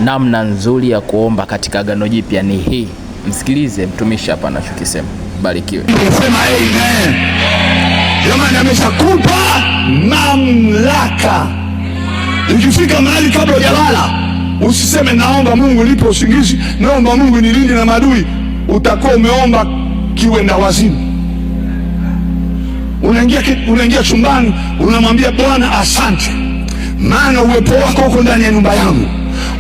namna nzuri ya kuomba katika Agano Jipya ni hii. Msikilize mtumishi hapa anachokisema. Barikiwe. Sema amen. Jamani, ameshakupa mamlaka. Ukifika mahali kabla hujalala, usiseme naomba Mungu nipe usingizi, naomba Mungu nilinde na maadui. Utakuwa umeomba kiwenda wazimu. Unaingia chumbani, unamwambia Bwana asante, maana uwepo wako uko ndani ya nyumba yangu.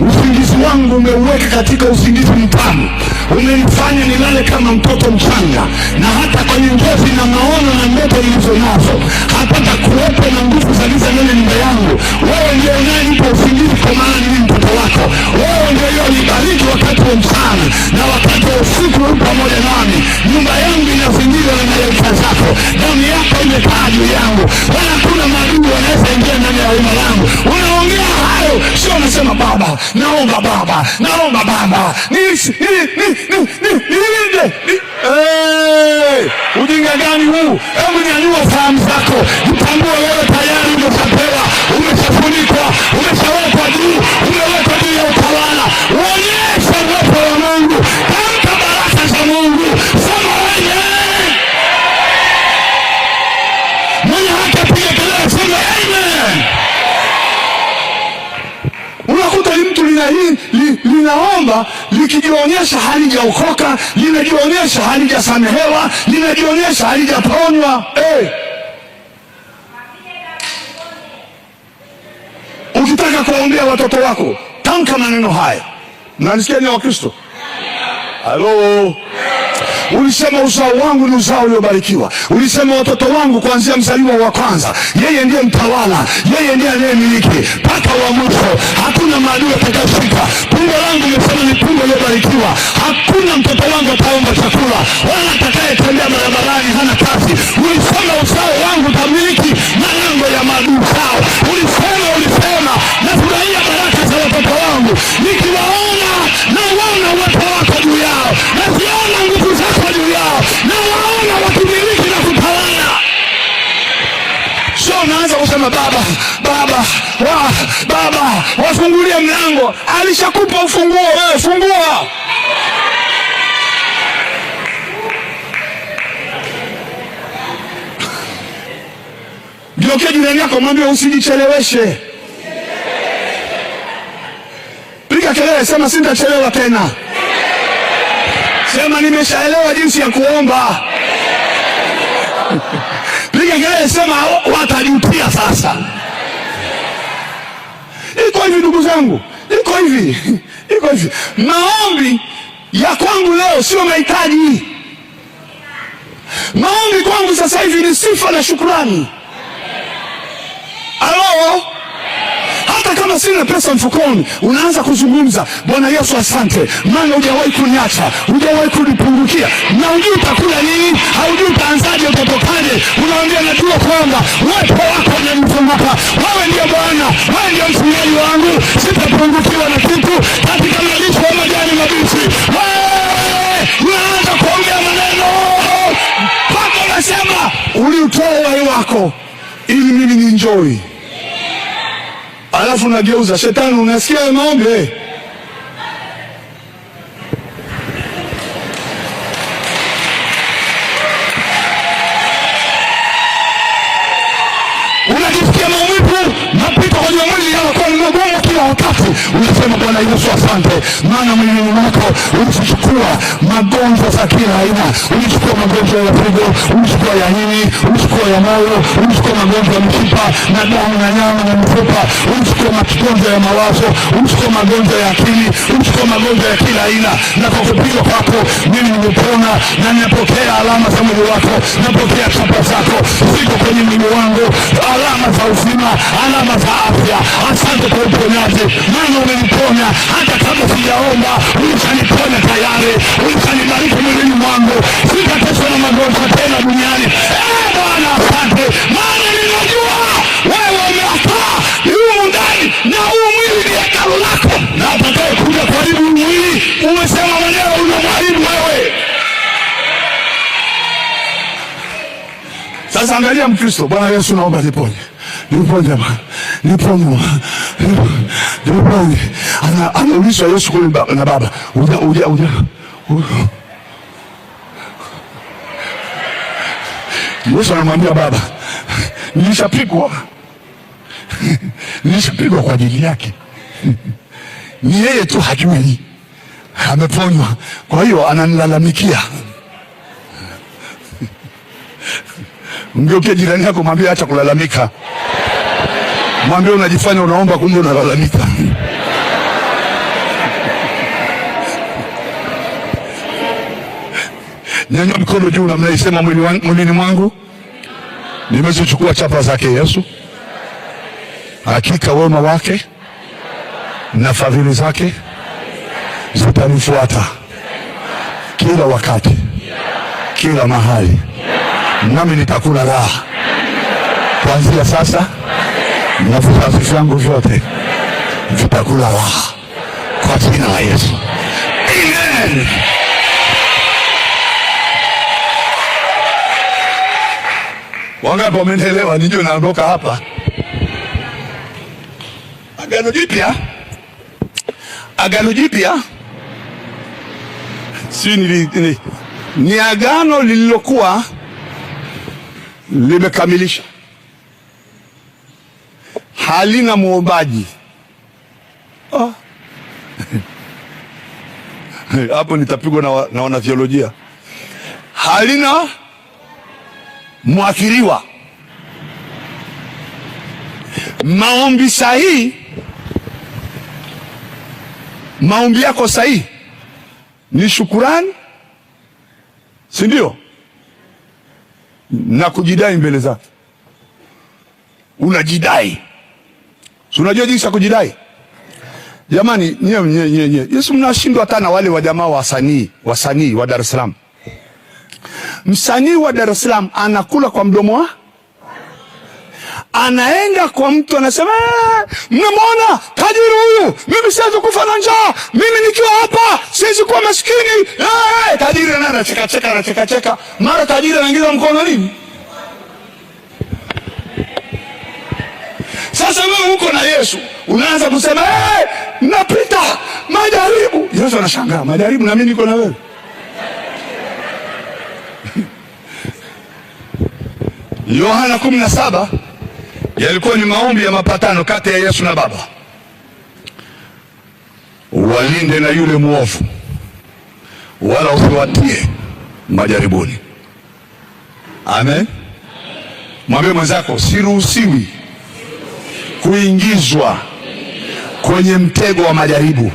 Usingizi wangu umeuweka katika usingizi mtamu. Umenifanya nilale kama mtoto mchanga, na hata kwenye njozi na maono na ndoto nilizo nazo hapata kuwepo na nguvu za giza ndani ya nyumba yangu. Wewe ndio unayenipa usingizi, kwa maana mimi mtoto wako. Wewe ndio unibariki wakati wa mchana na wakati wa usiku upo pamoja nami. Nyumba yangu inazingirwa na malaika zako, damu yako imekaa juu yangu, wala hakuna maadui wanaweza ingia ndani ya hema langu. Unaongea hayo, sio unasema Baba naomba, Baba naomba, Baba nilinde. Ujinga gani huu? Hebu nyanyua fahamu zako, jitambue wewe tayari umeshapewa, umeshafunikwa, umeshawekwa juu, umewekwa juu ya utawala. Uonyesha uwepo wa Mungu, tamka baraka za Mungu, sema wewe mwenye haki apige kelele, sema amen. Unakuta mtu linaomba likijionyesha halijaokoka, linajionyesha halijasamehewa, linajionyesha halijaponywa. Ukitaka kuombea watoto wako, tamka maneno haya. Mnanisikia ni Wakristo? Halo. Ulisema uzao wangu ni uzao uliobarikiwa. Ulisema watoto wangu kuanzia mzaliwa wa kwanza, yeye ndiye mtawala, yeye ndiye anayemiliki mpaka wa mwisho. Hakuna maadui atakayeshika. Tumbo langu umesema ni tumbo uliobarikiwa. Hakuna mtoto wangu ataomba chakula, wala atakayetembea barabarani hana kazi. Ulisema uzao wangu utamiliki malango ya maadui zao. Ulisema nafurahia baraka za watoto wangu, nikiwaona nawaona uwepo wako juu yao, naziona nguvu zako juu yao, nawaona wakimiliki na kutawala. Sio unaanza kusema Baba wafungulie mlango. Alishakupa ufunguo, wewe fungua. Geukia jirani yako, mwambie usijicheleweshe. Piga kelele, sema sitachelewa tena. Sema nimeshaelewa jinsi ya kuomba. Piga kelele, sema watajutia sasa. Iko hivi ndugu zangu, iko hivi. Maombi ya kwangu leo sio mahitaji. Maombi kwangu sasa hivi ni sifa na shukrani. Halo? Hata kama sina pesa mfukoni, unaanza kuzungumza, Bwana Yesu asante, maana hujawahi kuniacha, hujawahi kunipungukia. Na hujui utakula nini, haujui utaanzaje, utatokaje. Unaambia najua kwamba uwepo wako unanizunguka. Wewe ndiye Bwana, wewe ndiye mchungaji wangu, sitapungukiwa na kitu. Katika malisho ya majani mabichi, wewe unaanza kuongea maneno mpaka unasema uliutoa uhai wako ili mimi ni enjoy. Alafu unageuza. Shetani, unasikia maombi? Unajisikia maumivu, mapito kwenye mwili yanakuwa ni magumu kila wakati. Unasema Bwana Yesu asante, maana mwilini mwako ulichukua magonjwa za kila aina. Ulichukua magonjwa ya figo, ulichukua ya ini, ulichukua ya moyo, ulichukua magonjwa ya mishipa na damu na nyama na mifupa, ulichukua magonjwa ya mawazo, ulichukua magonjwa ya akili, ulichukua magonjwa ya kila aina. Na kwa kupigwa kwako mimi nimepona, na ninapokea alama za mwili wako, napokea chapa zako ziko kwenye mwili wangu, alama za uzima, alama za afya. Asante kwa uponyaji, maana umeniponya hata kabla sijaomba. Ulishaniponya tayari, ulishanibariki mwilini mwangu, sitateswa na magonjwa tena duniani. Bwana asante, maana ninajua wewe umeakaa humu ndani, na huu mwili ni hekalu lako, na atakaye kuja kuharibu mwili umesema mwenyewe unamharibu wewe. Sasa angalia Mkristo, Bwana Yesu naomba niponye. Niponye Bwana. Niponye. Anaulizwa Yesu kule na Baba, Yesu anamwambia Baba, nilishapigwa kwa ajili yake. Ni yeye tu hajui, ameponywa, kwa hiyo ananilalamikia. Mgeukie jirani yako, mwambie acha kulalamika. Mwambie unajifanya unaomba, kumbe unalalamika. Nyanyua mikono juu na mnaisema, mwilini mwangu nimezichukua chapa zake Yesu, hakika wema wake na fadhili zake zitanifuata kila wakati, kila mahali, nami nitakula raha kuanzia sasa, na vizazi vyangu vyote vitakula raha kwa jina la Yesu. Amen. Wangapi wamenielewa? Ndio naondoka hapa. Agano Jipya ni agano lililokuwa limekamilisha, halina muombaji. Hapo nitapigwa na wanatheolojia. Halina mwathiriwa. Maombi sahihi, maombi yako sahihi ni shukurani, si ndio? Na kujidai mbele zake. Unajidai. Si unajua jinsi ya kujidai? Jamani, nye. Yesu mnashindwa hata na wale wa jamaa wasanii wa Dar es Salaam. Msanii wa Dar es Salaam anakula kwa mdomo, anaenda kwa mtu anasema, mnamwona tajiri huyu, mimi siwezi kufa na njaa, mimi nikiwa hapa siwezi kuwa maskini. Tajiri anacheka, mara tajiri anaingiza mkono nini? Sasa wewe uko na Yesu, unaanza kusema napita majaribu. Yesu anashangaa, majaribu na mimi niko na wewe? Yohana 17 yalikuwa ni maombi ya mapatano kati ya Yesu na Baba. Walinde na yule mwovu, wala usiwatie majaribuni. Amen. Mwambie mwenzako, siruhusiwi kuingizwa kwenye mtego wa majaribu.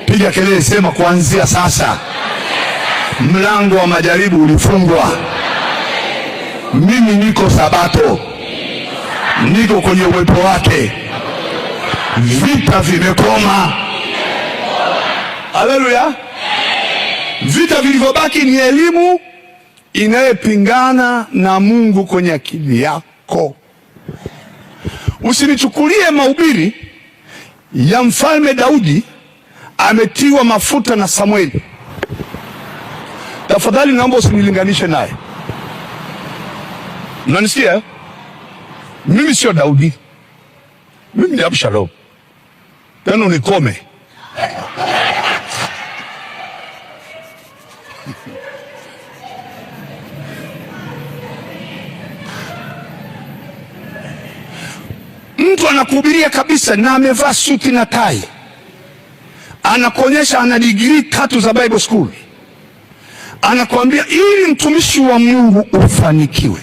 Piga kelele, sema, kuanzia sasa mlango wa majaribu ulifungwa. Mimi niko Sabato, niko kwenye uwepo wake, vita vimekoma. Haleluya. Vita vilivyobaki ni elimu inayepingana na Mungu kwenye akili yako. Usinichukulie mahubiri ya mfalme Daudi ametiwa mafuta na Samueli. Tafadhali naomba usinilinganishe naye. Unanisikia? Mimi sio Daudi, mimi ni Absalom. Tena unikome. Mtu anakuhubiria kabisa na amevaa suti na tai, anakuonyesha ana degree 3 za Bible school, anakuambia ili mtumishi wa Mungu ufanikiwe